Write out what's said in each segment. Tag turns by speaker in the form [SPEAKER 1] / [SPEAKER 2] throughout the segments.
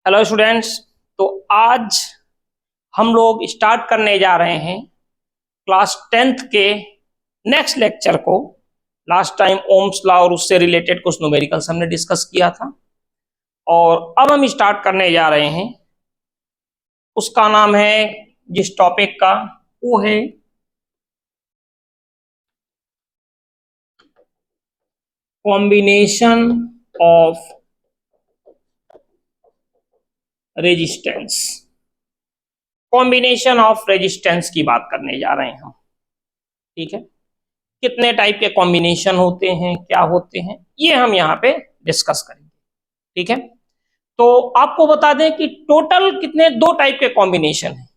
[SPEAKER 1] Hello students. तो आज हम लोग स्टार्ट करने जा रहे हैं क्लास 10th के नेक्स्ट लेक्चर को। लास्ट टाइम ओम्स लॉ और उससे रिलेटेड कुछ न्यूमेरिकल्स हमने डिस्कस किया था और अब हम स्टार्ट करने जा रहे हैं। उसका नाम है, जिस टॉपिक का, वो है combination of resistance. Combination of resistance की बात करने जा रहे हैं हम। ठीक है, कितने टाइप के कॉम्बिनेशन होते हैं, क्या होते हैं, ये हम यहाँ पे डिस्कस करेंगे। ठीक है, तो आपको बता दें कि टोटल कितने दो टाइप के कॉम्बिनेशन हैं,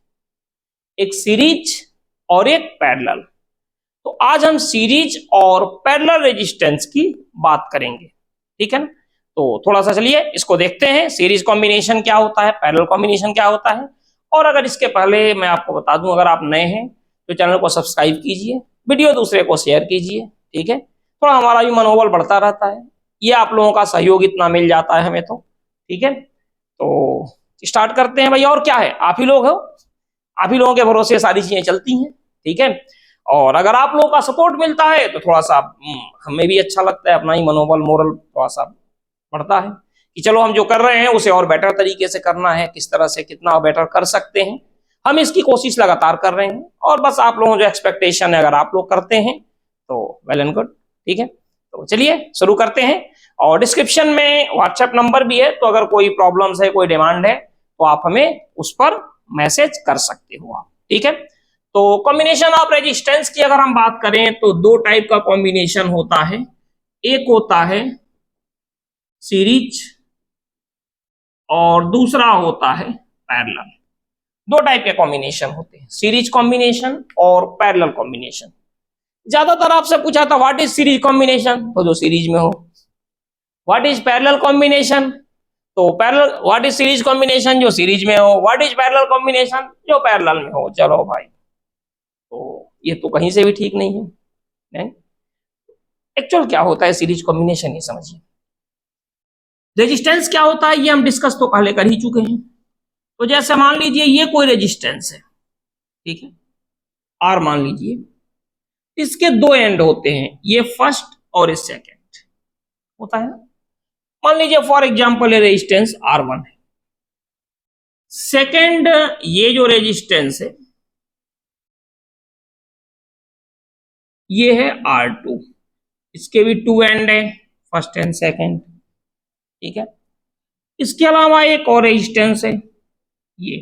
[SPEAKER 1] एक सीरीज और एक पैरेलल। तो आज हम सीरीज और पैरेलल रेजिस्टेंस की बात करेंगे। ठीक है ना, तो थोड़ा सा चलिए इसको देखते हैं, सीरीज कॉम्बिनेशन क्या होता है, पैरेलल कॉम्बिनेशन क्या होता है। और अगर इसके पहले मैं आपको बता दूं, अगर आप नए हैं तो चैनल को सब्सक्राइब कीजिए, वीडियो दूसरे को शेयर कीजिए। ठीक है, थोड़ा हमारा भी मनोबल बढ़ता रहता है, ये आप लोगों का सहयोग इतना मिल जाता है हमें तो। ठीक है, तो स्टार्ट करते हैं भाई। और क्या है, आप ही लोग हो, आप ही लोगों के भरोसे सारी चीजें चलती हैं। ठीक है, और अगर आप लोगों का सपोर्ट मिलता है तो थोड़ा सा हमें भी अच्छा लगता है, अपना ही मनोबल मोरल थोड़ा सा बढ़ता है कि चलो हम जो कर रहे हैं उसे और बेटर तरीके से करना है, किस तरह से कितना बेटर कर सकते हैं, हम इसकी कोशिश लगातार कर रहे हैं। और बस आप लोगों जो एक्सपेक्टेशन है, अगर आप लोग करते हैं तो वेल एंड गुड। ठीक है, तो चलिए शुरू करते हैं। और डिस्क्रिप्शन में व्हाट्सएप नंबर भी है, तो अगर कोई प्रॉब्लम्स है, कोई डिमांड है, तो आप हमें उस पर मैसेज कर सकते हो आप। ठीक है, तो कॉम्बिनेशन ऑफ रेजिस्टेंस की अगर हम बात करें तो दो टाइप का कॉम्बिनेशन होता है। एक होता है सीरीज और दूसरा होता है पैरेलल। दो टाइप के कॉम्बिनेशन होते हैं, सीरीज कॉम्बिनेशन और पैरेलल कॉम्बिनेशन। ज्यादातर आपसे पूछा था व्हाट इज सीरीज कॉम्बिनेशन, तो जो सीरीज में हो। व्हाट इज पैरेलल कॉम्बिनेशन, तो parallel, what is series combination, जो सीरीज में हो। व्हाट इज पैरेलल कॉम्बिनेशन, जो पैरेलल में हो। चलो भाई, तो ये तो कहीं से भी ठीक नहीं है। नहीं, एक्चुअल क्या होता है सीरीज कॉम्बिनेशन, ये समझिए। रेजिस्टेंस क्या होता है ये हम डिस्कस तो पहले कर ही चुके हैं। तो जैसे मान लीजिए ये कोई रेजिस्टेंस है, ठीक है, आर मान लीजिए, इसके दो एंड होते हैं, ये फर्स्ट और ये सेकंड होता है ना। मान लीजिए फॉर एग्जांपल ये रेजिस्टेंस R1 है। सेकंड ये जो रेजिस्टेंस है ये है R2, इसके भी टू एंड है, फर्स्ट एंड सेकंड। ठीक है, इसके अलावा एक और रेजिस्टेंस है, ये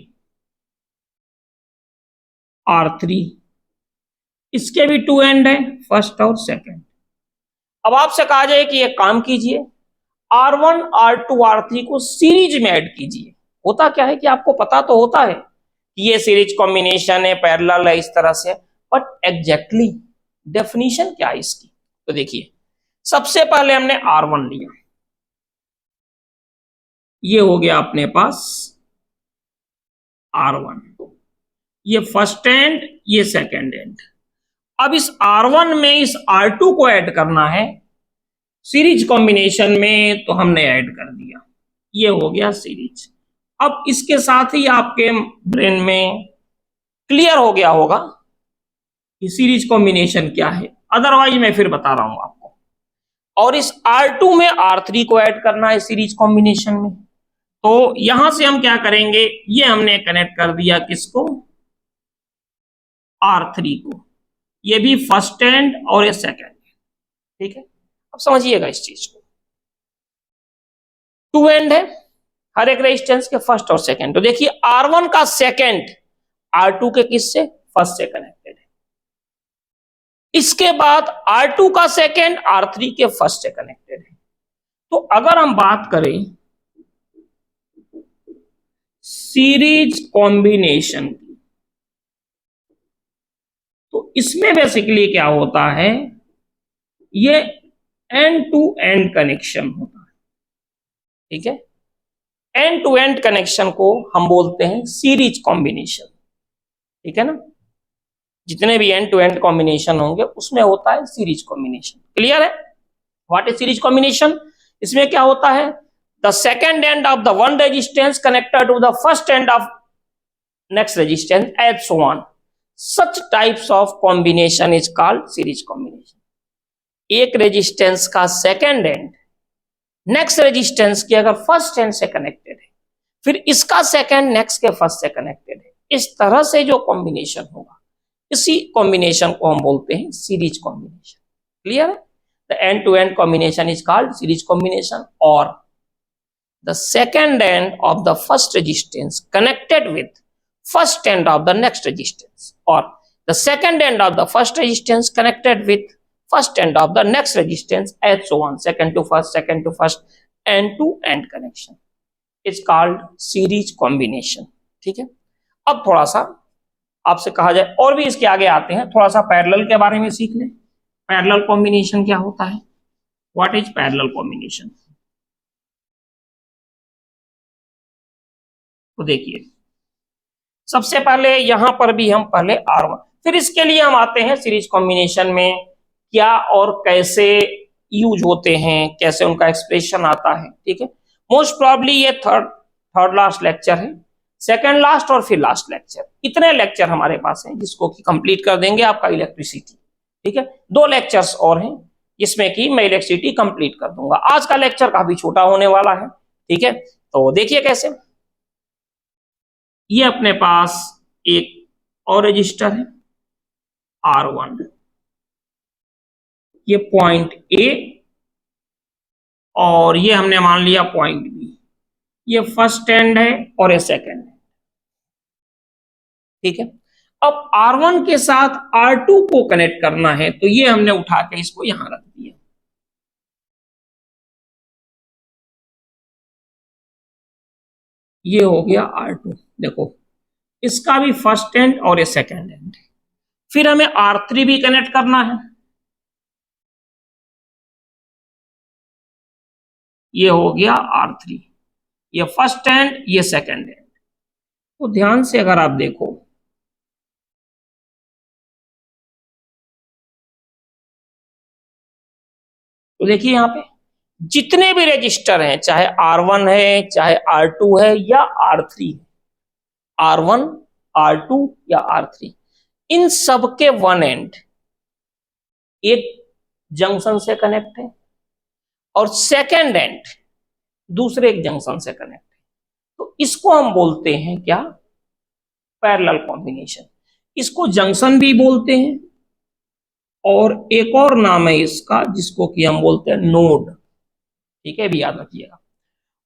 [SPEAKER 1] R3, इसके भी टू एंड है, फर्स्ट और सेकंड। अब आपसे कहा जाए कि एक काम कीजिए, R1 R2 R3 को सीरीज में ऐड कीजिए। होता क्या है कि आपको पता तो होता है कि ये सीरीज कॉम्बिनेशन है, पैरेलल है, इस तरह से, बट एग्जैक्टली डेफिनेशन क्या है इसकी। तो देखिए, सबसे पहले हमने R1 लिया, ये हो गया अपने पास R1, ये फर्स्ट एंड, ये सेकंड एंड। अब इस R1 में इस R2 को ऐड करना है सीरीज कॉम्बिनेशन में, तो हमने ऐड कर दिया, ये हो गया सीरीज। अब इसके साथ ही आपके ब्रेन में क्लियर हो गया होगा कि सीरीज कॉम्बिनेशन क्या है, अदरवाइज मैं फिर बता रहा हूं आपको। और इस R2 में R3 को ऐड करना है सीरीज कॉम्बिनेशन में। तो यहां से हम क्या करेंगे, ये हमने कनेक्ट कर दिया किसको, R3 को, ये भी फर्स्ट एंड और ये सेकंड। ठीक है, अब समझिएगा इस चीज को। टू एंड है हर एक रेजिस्टेंस के, फर्स्ट और सेकंड। तो देखिए R1 का सेकंड R2 के किससे, फर्स्ट से कनेक्टेड है। इसके बाद R2 का सेकंड R3 के फर्स्ट से कनेक्टेड है। तो अगर हम बात करें सीरीज कॉम्बिनेशन की, तो इसमें बेसिकली क्या होता है, ये एंड टू एंड कनेक्शन होता है। ठीक है, एंड टू एंड कनेक्शन को हम बोलते हैं सीरीज कॉम्बिनेशन। ठीक है ना, जितने भी एंड टू एंड कॉम्बिनेशन होंगे उसमें होता है सीरीज कॉम्बिनेशन। क्लियर है, व्हाट इज सीरीज कॉम्बिनेशन। इसमें क्या होता है, the second end of the one resistance connected to the first end of next resistance, and so on. Such types of combination is called series combination. एक resistance का second and next resistance की अगर first and से connected है, फिर इसका second next के first से कनेक्टेड है, इस तरह से जो कॉम्बिनेशन होगा, इसी कॉम्बिनेशन को हम बोलते हैं सीरीज कॉम्बिनेशन. क्लियर है? The end to end combination is called series combination. और the second end of the first resistance connected with first end of the next resistance, or the second end of the first resistance connected with first end of the next resistance, and so on, second to first, end to end connection is called series combination. ठीक है. अब थोड़ा सा आपसे कहा जाए और भी इसके आगे आते हैं, थोड़ा सा पैरेलल के बारे में सीख लें. पैरेलल कॉम्बिनेशन क्या होता है? What is parallel combination? तो देखिए, सबसे पहले यहां पर भी हम पहले R1, फिर इसके लिए हम आते हैं सीरीज कॉम्बिनेशन में क्या और कैसे यूज होते हैं, कैसे उनका एक्सप्रेशन आता है. ठीक है. मोस्ट प्रॉब्ली ये थर्ड लास्ट लेक्चर है, सेकंड लास्ट और फिर लास्ट लेक्चर. इतने लेक्चर हमारे पास हैं जिसको कि कंप्लीट कर देंगे आपका इलेक्ट्रिसिटी. ठीक है. 2 लेक्चर्स और हैं जिसमें कि मैं इलेक्ट्रिसिटी कंप्लीट कर दूंगा. आज का लेक्चर काफी छोटा होने वाला है. ठीक है. तो देखिए कैसे. ये अपने पास एक और रजिस्टर है R1, ये पॉइंट A और ये हमने मान लिया पॉइंट B. ये फर्स्ट एंड है और ये सेकंड है. ठीक है. अब R1 के साथ R2 को कनेक्ट करना है, तो ये हमने उठा के इसको यहां रख दिया. ये हो गया R2. देखो, इसका भी फर्स्ट एंड और ये सेकंड एंड. फिर हमें R3 भी कनेक्ट करना है. ये हो गया R3, ये फर्स्ट एंड, ये सेकंड एंड. तो ध्यान से अगर आप देखो, तो देखिए यहां पे जितने भी रजिस्टर हैं, चाहे R1 है, चाहे R2 है या R3 है, R1, R2 या R3, इन सब के वन एंड एक जंक्शन से कनेक्ट है और सेकंड एंड दूसरे एक जंक्शन से कनेक्ट है. तो इसको हम बोलते हैं क्या? Parallel combination. इसको जंक्शन भी बोलते हैं और एक और नाम है इसका जिसको कि हम बोलते हैं नोड. ठीक है, भी याद रखिएगा.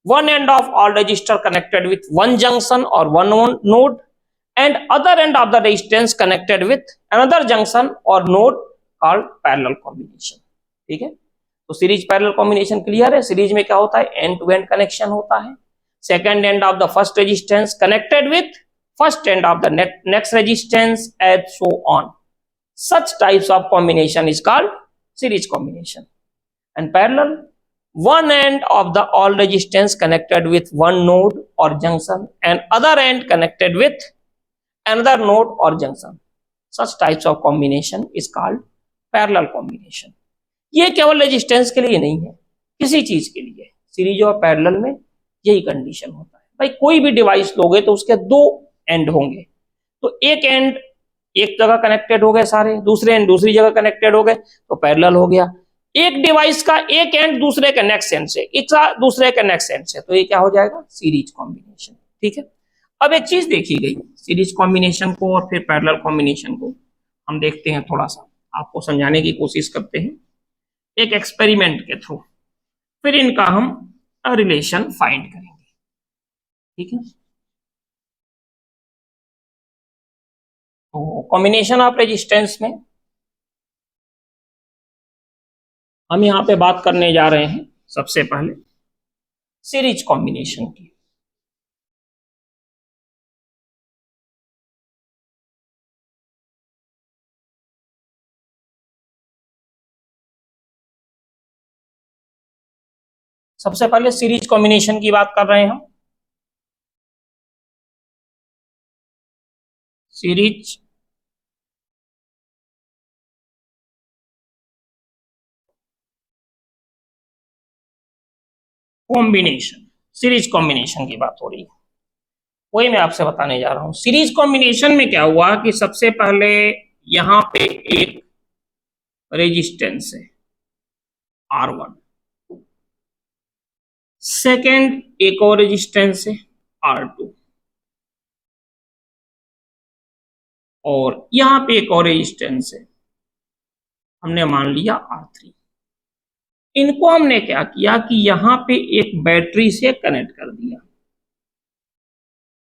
[SPEAKER 1] one end of all resistor connected with one junction or one node, and other end of the resistance connected with another junction or node, called parallel combination. ठीक है. तो सीरीज पैरेलल कॉम्बिनेशन क्लियर है. Series में क्या होता है? And to and connection होता है. Second end of the first resistance connected with first end of the next resistance, and so on. Such types of combination is called series combination. And parallel, one end of the all resistance connected with one node or junction and other end connected with another node or junction. Such types of combination is called parallel combination. ये केवल resistance के लिए नहीं है, किसी चीज के लिए. सीरीज और पैरेलल में यही कंडीशन होता है. भाई कोई भी डिवाइस लोगे तो उसके 2 एंड होंगे. तो एक एंड एक जगह कनेक्टेड हो गए सारे, दूसरे एंड दूसरी जगह कनेक्टेड हो गए, तो पैरेलल हो गया. एक डिवाइस का एक एंड दूसरे के नेक्स्ट एंड से, इसका दूसरे के नेक्स्ट एंड से, तो ये क्या हो जाएगा? Series combination. ठीक है. अब एक चीज देखी गई, सीरीज कॉम्बिनेशन को और फिर पैरेलल कॉम्बिनेशन को हम देखते हैं, थोड़ा सा आपको समझाने की कोशिश करते हैं एक एक्सपेरिमेंट के थ्रू. फिर इनका हम रिलेशन फाइंड करेंगे. ठीक है. तो कॉम्बिनेशन ऑफ रेजिस्टेंस में हम यहां पे बात करने जा रहे हैं सबसे पहले सीरीज कॉम्बिनेशन की. सबसे पहले सीरीज कॉम्बिनेशन की बात कर रहे हैं हम. सीरीज कॉम्बिनेशन, सीरीज कॉम्बिनेशन की बात हो रही है, वही मैं आपसे बताने जा रहा हूं। सीरीज कॉम्बिनेशन में क्या हुआ कि सबसे पहले यहां पे एक रेजिस्टेंस है R1, सेकेंड एक और रेजिस्टेंस है R2, और यहां पे एक और रेजिस्टेंस है, हमने मान लिया R3। इनको हमने क्या किया कि यहां पे एक बैटरी से कनेक्ट कर दिया।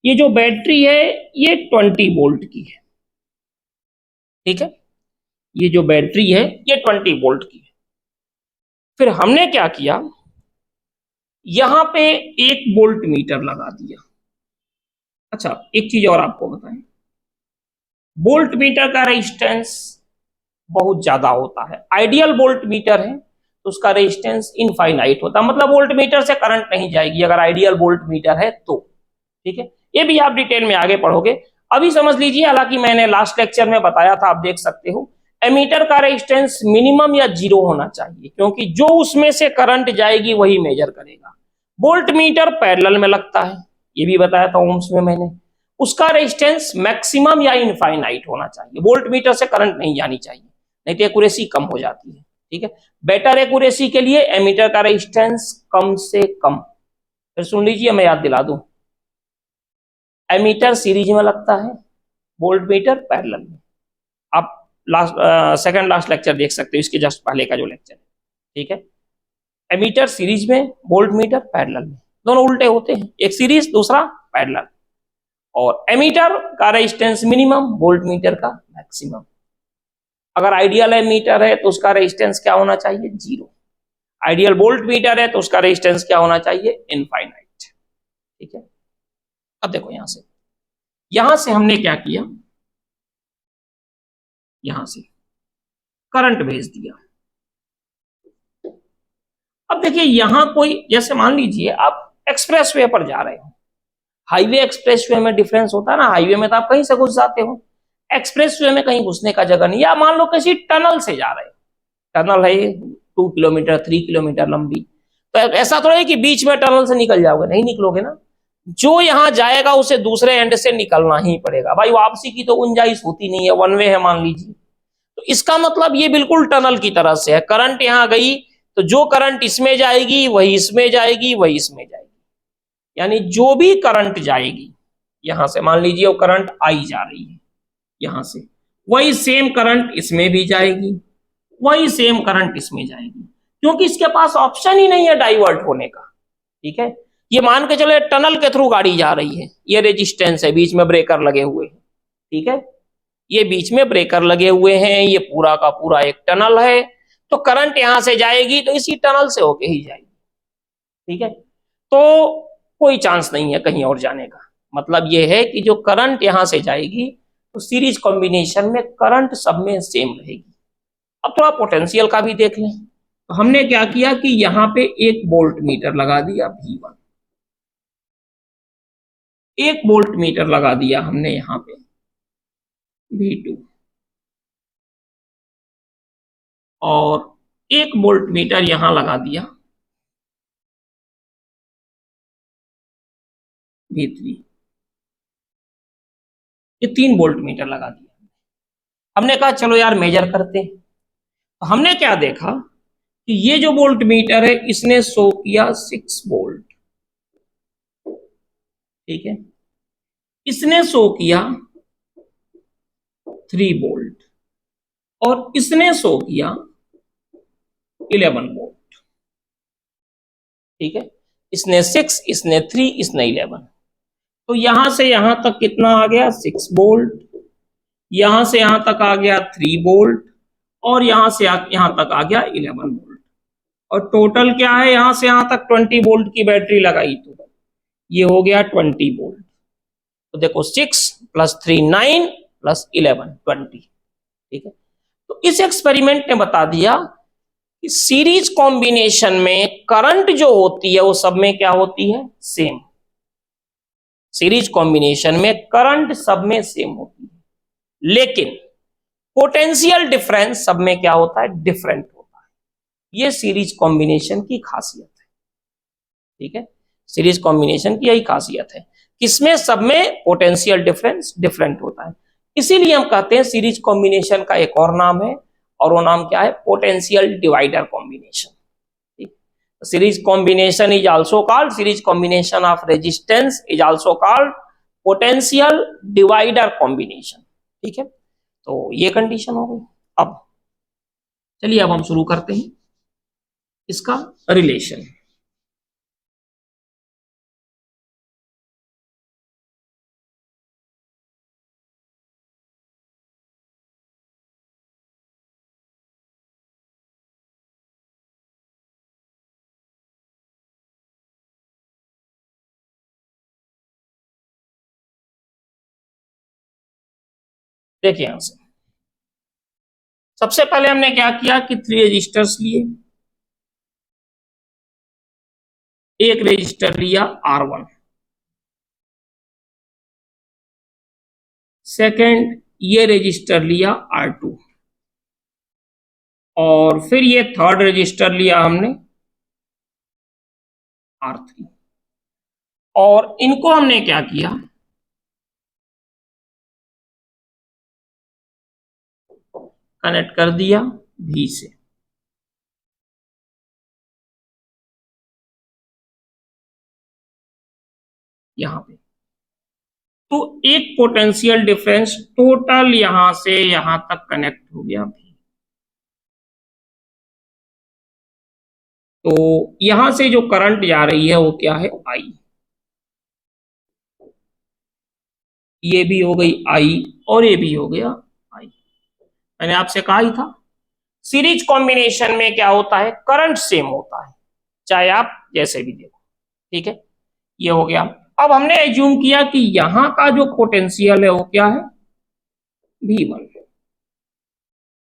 [SPEAKER 1] ये जो बैटरी है ये 20 वोल्ट की है, ठीक है, ये जो बैटरी है ये 20 वोल्ट की है। फिर हमने क्या किया, यहां पे एक वोल्ट मीटर लगा दिया। अच्छा, एक चीज और आपको बताएं, वोल्ट मीटर का रेजिस्टेंस बहुत ज्यादा होता है। आइडियल वोल्ट मीटर है तो उसका रेजिस्टेंस इनफाइनाइट होता है, मतलब वोल्ट मीटर से करंट नहीं जाएगी अगर आइडियल वोल्ट मीटर है तो, ठीक है। ये भी आप डिटेल में आगे पढ़ोगे, अभी समझ लीजिए। हालांकि मैंने लास्ट लेक्चर में बताया था, आप देख सकते हो, एमीटर का रेजिस्टेंस मिनिमम या जीरो होना चाहिए, क्योंकि जो उसमें से करंट जाएगी वही मेजर करेगा। वोल्ट मीटर पैरेलल में लगता है, ये भी बताया था ओम्स में मैंने। उसका रेजिस्टेंस मैक्सिमम या इनफाइनाइट होना चाहिए, वोल्ट मीटर से करंट नहीं जानी चाहिए, नहीं तो एक्यूरेसी कम हो जाती है, ठीक है। बेटर एक्यूरेसी के लिए एमीटर का रेजिस्टेंस कम से कम, फिर सुन लीजिए मैं याद दिला दूं, एमीटर सीरीज में लगता है, वोल्ट मीटर पैरेलल में। आप लास्ट सेकंड लास्ट लेक्चर देख सकते हो, इसके जस्ट पहले का जो लेक्चर है, ठीक है। एमीटर सीरीज में, वोल्ट मीटर पैरेलल में, दोनों उल्टे होते हैं, एक सीरीज दूसरा पैरेलल। और एमीटर का रेजिस्टेंस मिनिमम, वोल्ट मीटर का मैक्सिमम। अगर आइडियल एमीटर है तो उसका रेजिस्टेंस क्या होना चाहिए, जीरो। आइडियल वोल्ट मीटर है तो उसका रेजिस्टेंस क्या होना चाहिए, इनफाइनाइट, ठीक है। अब देखो यहां से हमने क्या किया, यहां से करंट भेज दिया। अब देखिए यहां कोई, जैसे मान लीजिए आप एक्सप्रेसवे पर जा रहे हो, हाईवे एक्सप्रेसवे में डिफरेंस होता है ना, हाईवे में तो आप कहीं से घुस जाते हो, एक्सप्रेसवे में कहीं घुसने का जगह नहीं। या मान लो किसी टनल से जा रहे हो, टनल है 2 किलोमीटर 3 किलोमीटर लंबी, तो ऐसा थोड़ा है कि बीच में टनल से निकल जाओगे, नहीं निकलोगे ना, जो यहां जाएगा उसे दूसरे एंड से निकलना ही पड़ेगा भाई, वापसी की तो गुंजाइश होती नहीं है, वन वे है मान लीजिए। तो इसका मतलब ये बिल्कुल टनल की तरह से है, करंट यहां गई तो जो करंट इसमें जाएगी वही इसमें जाएगी, वही इसमें जाएगी, यानी जो भी करंट जाएगी यहां से, मान लीजिए वो करंट आई जा रही है यहां से, वही सेम करंट इसमें भी जाएगी, वही सेम करंट इसमें जाएगी, क्योंकि इसके पास ऑप्शन ही नहीं है डाइवर्ट होने का, ठीक है। ये मान के चले टनल के थ्रू गाड़ी जा रही है, ये रेजिस्टेंस है, बीच में ब्रेकर लगे हुए हैं, ठीक है, ये बीच में ब्रेकर लगे हुए हैं, ये पूरा का पूरा एक टनल है, तो करंट यहां से जाएगी तो इसी टनल से होके ही जाएगी, ठीक है। तो कोई चांस नहीं है कहीं और जाने का, मतलब ये है कि जो करंट यहां से जाएगी तो सीरीज कॉम्बिनेशन में करंट सब में सेम रहेगी। अब थोड़ा पोटेंशियल का भी देख लें, तो हमने क्या किया कि यहां पे एक वोल्ट मीटर लगा दिया V1, एक वोल्ट मीटर लगा दिया हमने यहां पे V2, और एक वोल्ट मीटर यहां लगा दिया V3। ये 3 वोल्ट मीटर लगा दिया। हमने कहा चलो यार मेजर करते हैं, तो हमने क्या देखा कि ये जो वोल्ट मीटर है इसने शो किया 6 वोल्ट, ठीक है, इसने शो किया 3 वोल्ट, और इसने शो किया 11 वोल्ट, ठीक है, इसने 6, इसने 3, इसने 11। तो यहां से यहां तक कितना आ गया, 6 वोल्ट, यहां से यहां तक आ गया 3 वोल्ट, और यहां से यहां तक आ गया 11 वोल्ट, और टोटल क्या है, यहां से यहां तक 20 वोल्ट की बैटरी लगाई तो ये हो गया 20 वोल्ट। तो देखो 6 + 3 9 + 11 20, ठीक है। तो इस एक्सपेरिमेंट ने बता दिया कि सीरीज कॉम्बिनेशन में करंट जो होती है वो सब में क्या होती है, सेम। सीरीज कॉम्बिनेशन में करंट सब में सेम होती है, लेकिन पोटेंशियल डिफरेंस सब में क्या होता है, डिफरेंट होता है। ये सीरीज कॉम्बिनेशन की खासियत है। ठीक है, सीरीज कॉम्बिनेशन की यही खासियत है, किसमें, सब में पोटेंशियल डिफरेंस डिफरेंट होता है, इसीलिए हम कहते हैं सीरीज कॉम्बिनेशन का एक और नाम है, और वो नाम क्या है, potential divider combination. Series combination is also called, series combination of resistance is also called potential divider combination. ठीक है, तो ये कंडीशन हो गई। अब चलिए अब हम शुरू करते हैं इसका रिलेशन। देखिए यहां से सबसे पहले हमने क्या किया कि 3 रजिस्टर्स लिए, एक रजिस्टर लिया R1, सेकंड ये रजिस्टर लिया R2, और फिर ये थर्ड रजिस्टर लिया हमने R3, और इनको हमने क्या किया, कनेक्ट कर दिया V से। यहां पे तो एक पोटेंशियल डिफरेंस टोटल यहां से यहां तक कनेक्ट हो गया V। तो यहां से जो करंट जा रही है वो क्या है, I। ये भी हो गई I और ये भी हो गया I। मैंने आपसे कहा ही था सीरीज कॉम्बिनेशन में क्या होता है, करंट सेम होता है, चाहे आप जैसे भी देखो। ठीक है, ये हो गया। अब हमने एज्यूम किया कि यहां का जो पोटेंशियल है वो क्या है, V1।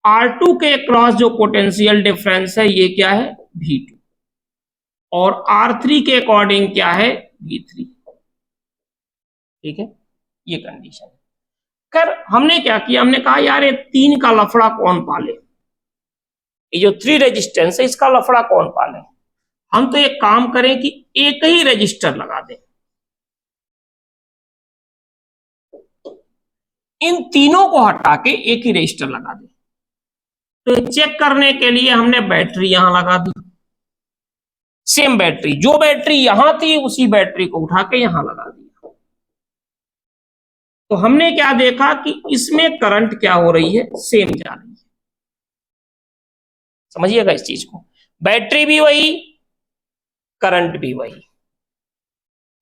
[SPEAKER 1] R2 के क्रॉस जो पोटेंशियल डिफरेंस है ये क्या है, V2, और R3 के अकॉर्डिंग क्या है, V3। ठीक है, ये कंडीशन है। खैर हमने क्या किया, हमने कहा यार ये 3 का लफड़ा कौन पाले, ये जो 3 रेजिस्टेंस है इसका लफड़ा कौन पाले। हम तो एक काम करें कि एक ही रजिस्टर लगा दें, इन तीनों को हटा के एक ही रजिस्टर लगा दें। तो चेक करने के लिए हमने बैटरी यहां लगा दी, सेम बैटरी, जो बैटरी यहां थी उसी बैटरी को उठा के यहां लगा दिया। तो हमने क्या देखा कि इसमें करंट क्या हो रही है, सेम जा रही है। समझिएगा इस चीज को, बैटरी भी वही, करंट भी वही,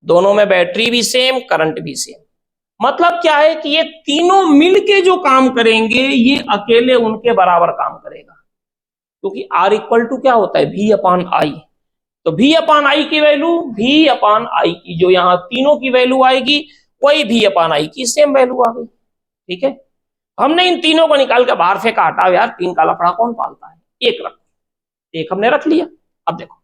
[SPEAKER 1] दोनों में बैटरी भी सेम, करंट भी सेम। मतलब क्या है कि ये तीनों मिलके जो काम करेंगे ये अकेले उनके बराबर काम करेगा, क्योंकि R इक्वल टू क्या होता है, V अपॉन आई। तो V अपॉन आई की वैल्यू, V अपॉन आई की जो यहाँ तीनों की वैल्यू आएगी वही V अपॉन आई की सेम वैल्यू आ गई। ठीक है, हमने इन तीनों को निकाल के बाहर फेंका, हटाओ यार 3 का लफड़ा कौन पालता है, एक रख, एक हमने रख लिया। अब देखो,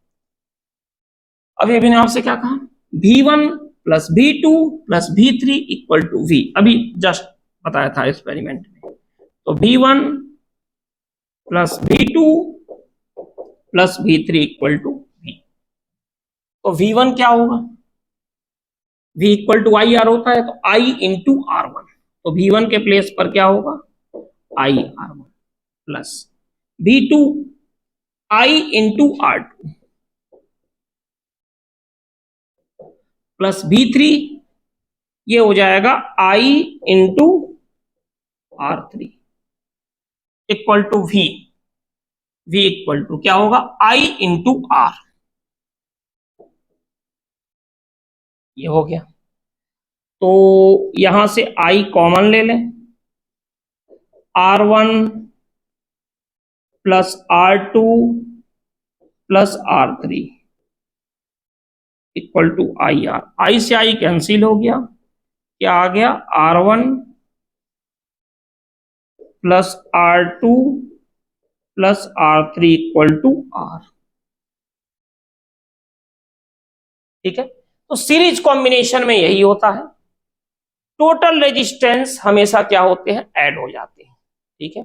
[SPEAKER 1] अभी मैंने आपसे क्या कहा, V1 plus V2 plus V3 equal to V, अभी जस्ट बताया था एक्सपेरिमेंट में। तो V1 plus V2 plus V3 equal to V। तो V1 क्या होगा, V equal to I R होता है, तो I इंटू R1। तो V1 के प्लेस पर क्या होगा, I R1 plus V2 I into R2 plus V3, ये हो जाएगा I into R3 equal to V। V equal to क्या होगा, I इंटू R। ये हो गया। तो यहां से I कॉमन ले लें, R1 plus R2 plus R3 equal to I R. I से आई कैंसिल हो गया, क्या आ गया, R1 plus R2 plus R3 equal to R। ठीक है, तो सीरीज कॉम्बिनेशन में यही होता है, टोटल रेजिस्टेंस हमेशा क्या होते हैं, ऐड हो जाते हैं। ठीक है,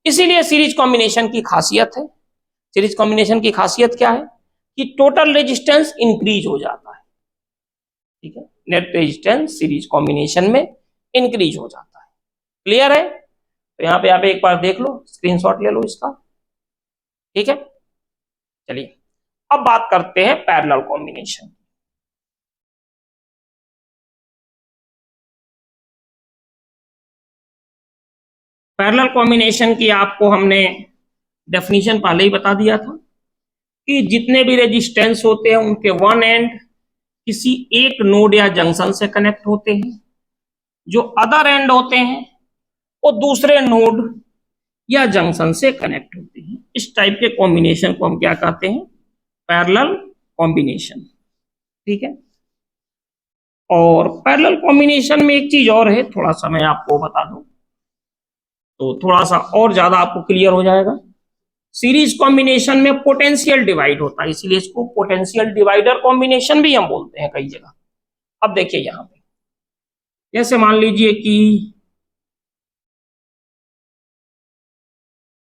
[SPEAKER 1] इसीलिए सीरीज कॉम्बिनेशन की खासियत है, सीरीज कॉम्बिनेशन की खासियत क्या है कि टोटल रेजिस्टेंस इंक्रीज हो जाता है, ठीक है, नेट रेजिस्टेंस सीरीज कॉम्बिनेशन में इंक्रीज हो जाता है। क्लियर है? तो यहाँ पे आप एक बार देख लो, स्क्रीनशॉट ले लो इसका, ठीक है। चलिए अब बात करते हैं पैरेलल कॉम्बिनेशन। पैरेलल कॉम्बिनेशन की आपको हमने डेफिनेशन पहले ही बता दिया था कि जितने भी रेजिस्टेंस होते हैं उनके वन एंड किसी एक नोड या जंक्शन से कनेक्ट होते हैं, जो अदर एंड होते हैं वो दूसरे नोड या जंक्शन से कनेक्ट होते हैं। इस टाइप के कॉम्बिनेशन को हम क्या कहते हैं? पैरेलल कॉम्बिनेशन, ठीक है। और पैरेलल कॉम्बिनेशन में एक चीज और है, थोड़ा सा मैं आपको बता दूं तो थोड़ा सा और ज्यादा आपको क्लियर हो जाएगा। सीरीज कॉम्बिनेशन में पोटेंशियल डिवाइड होता है, इसलिए इसको पोटेंशियल डिवाइडर कॉम्बिनेशन भी हम बोलते हैं कई जगह। अब देखिए यहां पे, जैसे मान लीजिए कि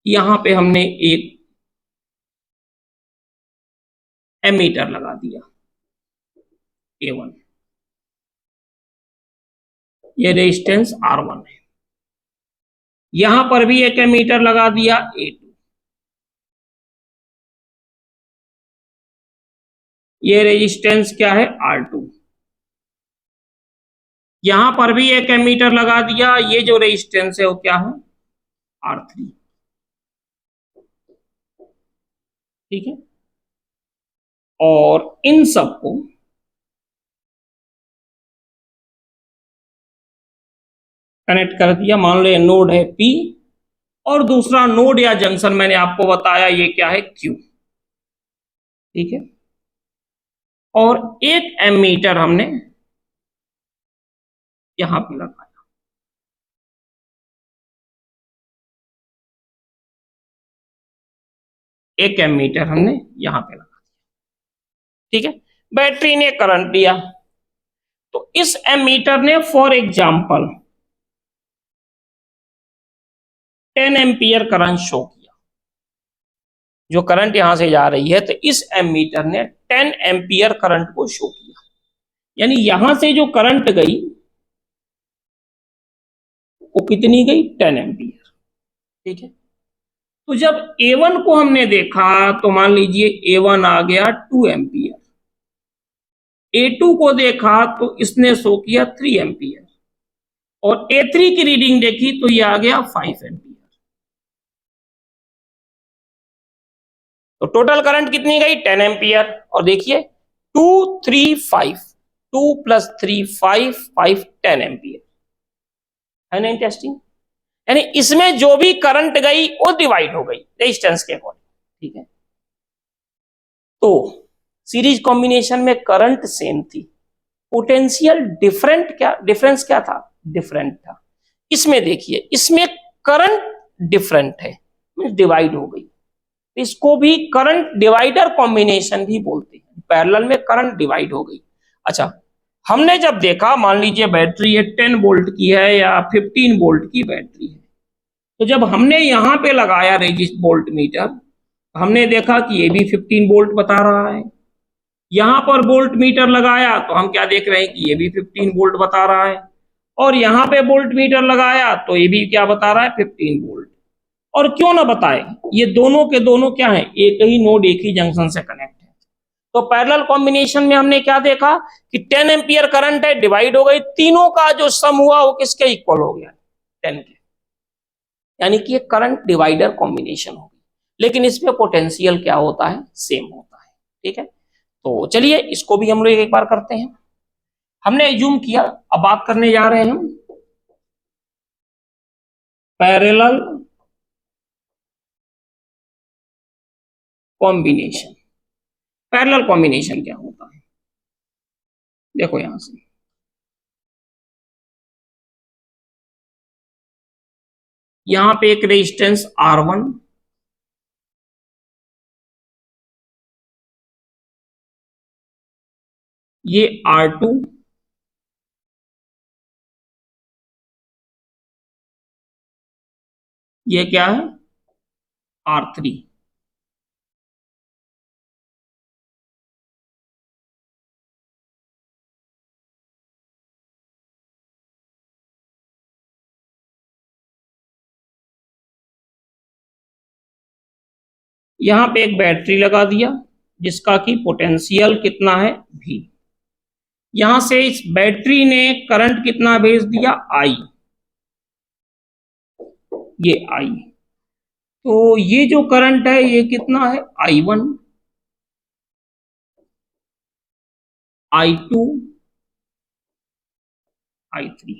[SPEAKER 1] यहां पे हमने एक एमीटर लगा दिया A1, ये रेजिस्टेंस R1 है। यहां पर भी एक एमीटर लगा दिया A2, ये रेजिस्टेंस क्या है? R2। यहां पर भी एक एमीटर लगा दिया, ये जो रेजिस्टेंस है वो क्या है? R3, ठीक है। और इन सबको कनेक्ट कर दिया, मान लो ये नोड है P और दूसरा नोड या जंक्शन मैंने आपको बताया ये क्या है? Q, ठीक है। और एक एमीटर हमने यहां पे लगाया, एक एमीटर हमने यहां पे लगा, ठीक है। बैटरी ने करंट दिया, तो इस एमीटर ने for example 10 ampere current show किया, जो करंट यहां से जा रही है, तो इस एमीटर ने 10 एम्पियर करंट को शो किया, यानी यहां से जो करंट गई वो कितनी गई? 10 एम्पियर, ठीक है। तो जब A1 को हमने देखा तो मान लीजिए A1 आ गया 2 एम्पियर, A2 को देखा तो इसने शो किया 3 एम्पियर, और A3 की रीडिंग देखी तो ये आ गया 5 एम्पियर। तो टोटल करंट कितनी गई? 10 एम्पियर। और देखिए 2 3 5, 2 + 3 5, 5 10 एम्पियर, है ना इंटरेस्टिंग? यानी इसमें जो भी करंट गई वो डिवाइड हो गई रेजिस्टेंस के अकॉर्डिंग, ठीक है। तो सीरीज कॉम्बिनेशन में करंट सेम थी, पोटेंशियल डिफरेंस क्या था? डिफरेंट था। इसमें देखिए, इसमें करंट डिफरेंट है, डिवाइड हो गई, इसको भी करंट डिवाइडर कॉम्बिनेशन भी बोलते हैं। पैरेलल में करंट डिवाइड हो गई। अच्छा, हमने जब देखा, मान लीजिए बैटरी ये 10 वोल्ट की है या 15 वोल्ट की बैटरी है, तो जब हमने यहां पे लगाया रेजिस्ट वोल्ट मीटर, हमने देखा कि ये भी 15 वोल्ट बता रहा है। यहां पर वोल्ट मीटर लगाया तो हम क्या देख रहे हैं कि ये भी 15 वोल्ट बता रहा है, और यहां पे वोल्ट मीटर लगाया तो ये भी क्या बता रहा है? 15 वोल्ट। और क्यों ना बताए, ये दोनों के दोनों क्या है? एक ही नोड, एक ही जंक्शन से कनेक्ट है। तो पैरेलल कॉम्बिनेशन में हमने क्या देखा कि 10 एम्पियर करंट है, डिवाइड हो गई, तीनों का जो सम हुआ वो किसके इक्वल हो गया? 10 के। यानी कि ये करंट डिवाइडर कॉम्बिनेशन होगी, लेकिन इसमें पोटेंशियल क्या होता है? सेम होता है, ठीक है। तो चलिए इसको भी हम लोग एक बार करते हैं। हमने एज्यूम किया, अब बात करने जा रहे हैं हम पैरेलल कॉम्बिनेशन। पैरेलल कॉम्बिनेशन क्या होता है? देखो यहां से, यहां पे एक रेजिस्टेंस R1, ये R2, ये क्या है? R3। यहां पे एक बैटरी लगा दिया जिसका कि पोटेंशियल कितना है V। यहां से इस बैटरी ने करंट कितना भेज दिया I, ये I। तो ये जो करंट है ये कितना है I1, I2, I3,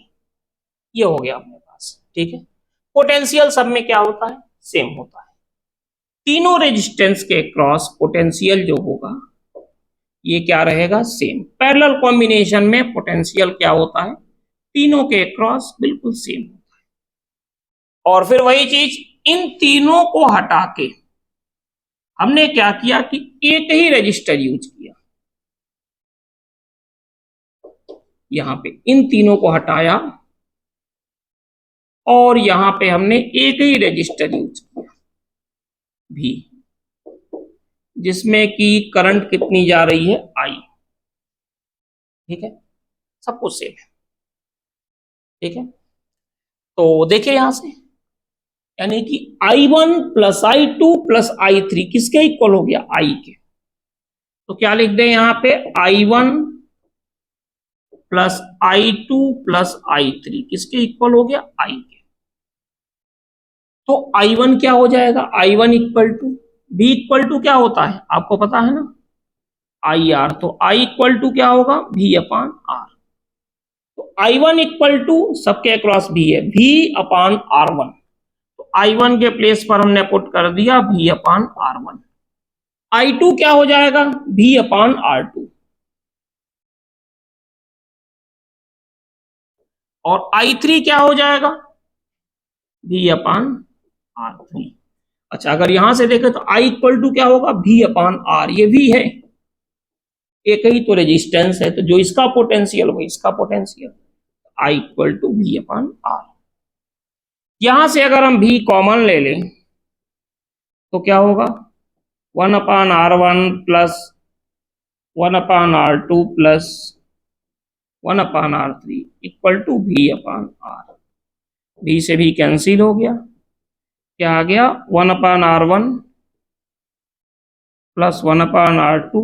[SPEAKER 1] ये हो गया अपने पास। ठीक है, पोटेंशियल सब में क्या होता है, सेम होता है। तीनों रेजिस्टेंस के क्रॉस पोटेंशियल जो होगा ये क्या रहेगा, सेम। पैरेलल कॉम्बिनेशन में पोटेंशियल क्या होता है, तीनों के क्रॉस बिल्कुल सेम होता है। और फिर वही चीज इन तीनों को हटा के हमने क्या किया कि एक ही रजिस्टर यूज किया। यहां पे इन तीनों को हटाया और यहां पे हमने एक ही रजिस्टर यूज किया भी, जिसमें कि करंट कितनी जा रही है I। ठीक है, सब कुछ सेम है। ठीक है, तो देखिए यहां से, यानी कि I1 plus I2 plus I3 किसके इक्वल हो गया, I के। तो क्या लिख दें यहां पे, I1 plus I2 plus I3 किसके इक्वल हो गया, I के। तो I1 क्या हो जाएगा, I1 equal to B equal to क्या होता है आपको पता है ना, IR। तो I इक्वल टू क्या होगा, V अपान R। तो I1 इक्वल टू सबके अक्रॉस V है, V अपान R1। तो I1 के प्लेस पर हमने पुट कर दिया V अपान R1। I2 क्या हो जाएगा, V अपान R2। और I3 क्या हो जाएगा, V अपान R3। अच्छा, अगर यहां से देखें तो I इक्वल टू क्या होगा, V अपान R। ये V है, एक ही तो रेजिस्टेंस है, तो जो इसका पोटेंशियल वो इसका potential, I equal to V upon R। यहां से अगर हम V कॉमन ले लें तो क्या होगा, 1 upon R1 plus 1 upon R2 plus 1 upon R3 equal to V upon R। V से भी कैंसिल हो गया, क्या आ गया, 1 upon R1 plus 1 upon R2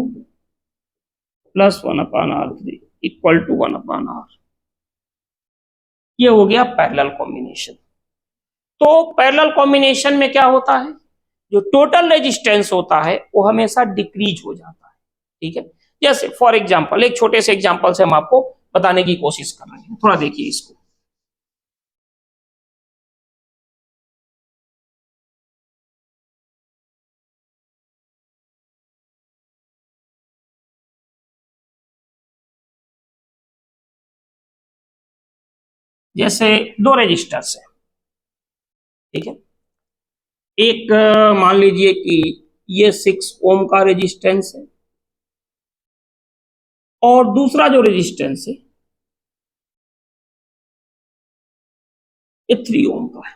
[SPEAKER 1] plus 1 upon R3 equal to 1 upon R। ये हो गया पैरेलल कॉम्बिनेशन। तो पैरेलल कॉम्बिनेशन में क्या होता है, जो टोटल रेजिस्टेंस होता है वो हमेशा डिक्रीज हो जाता है। ठीक है, जैसे फॉर एग्जांपल एक छोटे से एग्जांपल से हम आपको बताने की कोशिश कर रहे हैं, थोड़ा देखिए इसको। जैसे दो रजिस्टर्स है, ठीक है, एक मान लीजिए कि ये 6 ओम का रेजिस्टेंस है और दूसरा जो रेजिस्टेंस है ये 3 ओम का है।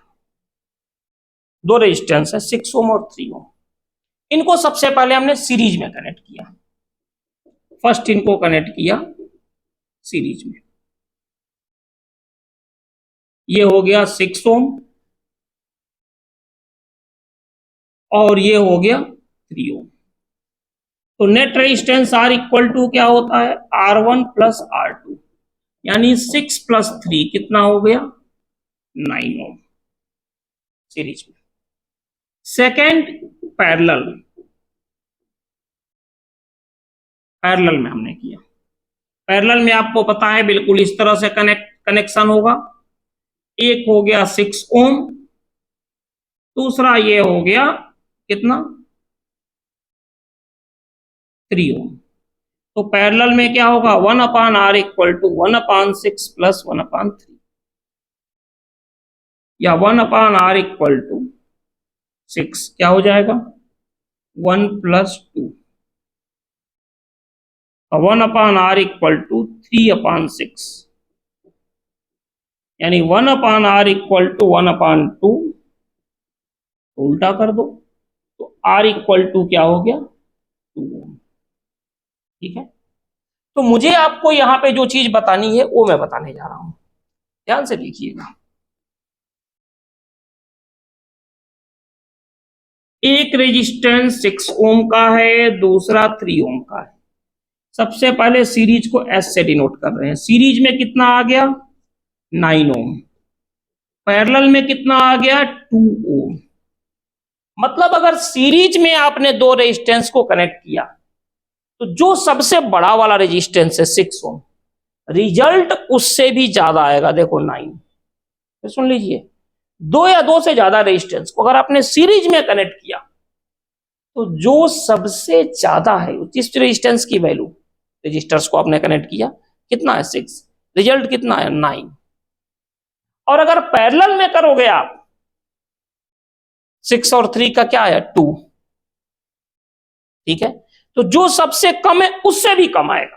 [SPEAKER 1] दो रेजिस्टेंस है 6 ओम और 3 ओम। इनको सबसे पहले हमने सीरीज में कनेक्ट किया। फर्स्ट इनको कनेक्ट किया सीरीज में, ये हो गया 6 ओम और ये हो गया 3 ओम। तो net resistance R equal to क्या होता है, R1 प्लस R2, यानी 6 प्लस 3 कितना हो गया, 9 ओम सीरीज में। सेकेंड पैरेलल, पैरेलल में हमने किया। पैरेलल में आपको पता है बिल्कुल इस तरह से कनेक्शन होगा। एक हो गया 6 ओम, दूसरा ये हो गया कितना, 3 ओम। तो पैरेलल में क्या होगा, 1 upon R equal to 1 upon 6 plus 1 upon 3, या 1 अपान R इक्वल टू 6 क्या हो जाएगा, 1 प्लस 2, और 1 अपान R इक्वल टू 3 अपान 6, यानी 1 अपान R इक्वल टू 1 अपान 2, उल्टा कर दो तो R इक्वल टू क्या हो गया, 2 ओम। ठीक है, तो मुझे आपको यहां पे जो चीज बतानी है वो मैं बताने जा रहा हूं, ध्यान से देखिएगा। एक रेजिस्टेंस 6 ओम का है, दूसरा 3 ओम का है। सबसे पहले सीरीज को एस से डिनोट कर रहे हैं। सीरीज में कितना आ गया 9 ओम, पैरेलल में कितना आ गया 2 ओम। मतलब अगर सीरीज में आपने दो रेजिस्टेंस को कनेक्ट किया तो जो सबसे बड़ा वाला रेजिस्टेंस है 6 ओम, रिजल्ट उससे भी ज्यादा आएगा। देखो 9, तो सुन लीजिए, दो या दो से ज्यादा रेजिस्टेंस को अगर आपने सीरीज में कनेक्ट किया तो जो सबसे ज्यादा है जिस रेजिस्टेंस की वैल्यू, रजिस्टर्स को आपने कनेक्ट किया, कितना है 6, रिजल्ट कितना है 9। और अगर पैरेलल में करोगे आप 6 और 3 का क्या है 2, ठीक है, तो जो सबसे कम है उससे भी कम आएगा।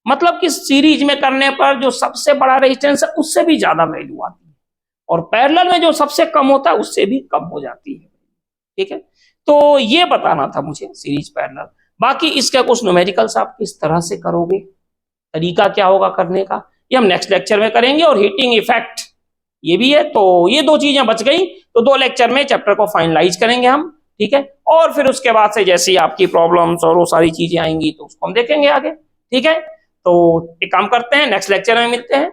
[SPEAKER 1] मतलब कि सीरीज में करने पर जो सबसे बड़ा रेजिस्टेंस है उससे भी ज्यादा वैल्यू आती है, और पैरेलल में जो सबसे कम होता है उससे भी कम हो जाती है। ठीक है, तो ये बताना था मुझे सीरीज पैरेलल। बाकी इसके कुछ न्यूमेरिकल्स आप किस तरह से करोगे, तरीका क्या होगा करने का, ये हम नेक्स्ट लेक्चर में करेंगे। और हीटिंग इफेक्ट ये भी है। तो ये दो चीजें बच गई, तो 2 लेक्चर में चैप्टर को फाइनलाइज करेंगे हम। ठीक है, और फिर उसके बाद से जैसी आपकी प्रॉब्लम्स और वो सारी चीजें आएंगी तो उसको हम देखेंगे आगे। ठीक है, तो एक काम करते हैं, नेक्स्ट लेक्चर में मिलते हैं,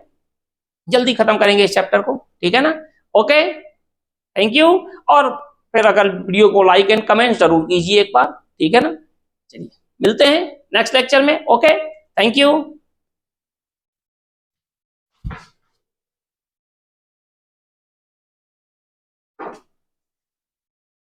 [SPEAKER 1] जल्दी खत्म करेंगे इस चैप्टर को। ठीक है ना, ओके, थैंक यू। और फिर अगर वीडियो को लाइक एंड कमेंट जरूर कीजिए एक बार। ठीक है ना, चलिए मिलते हैं नेक्स्ट लेक्चर में। Okay, thank you.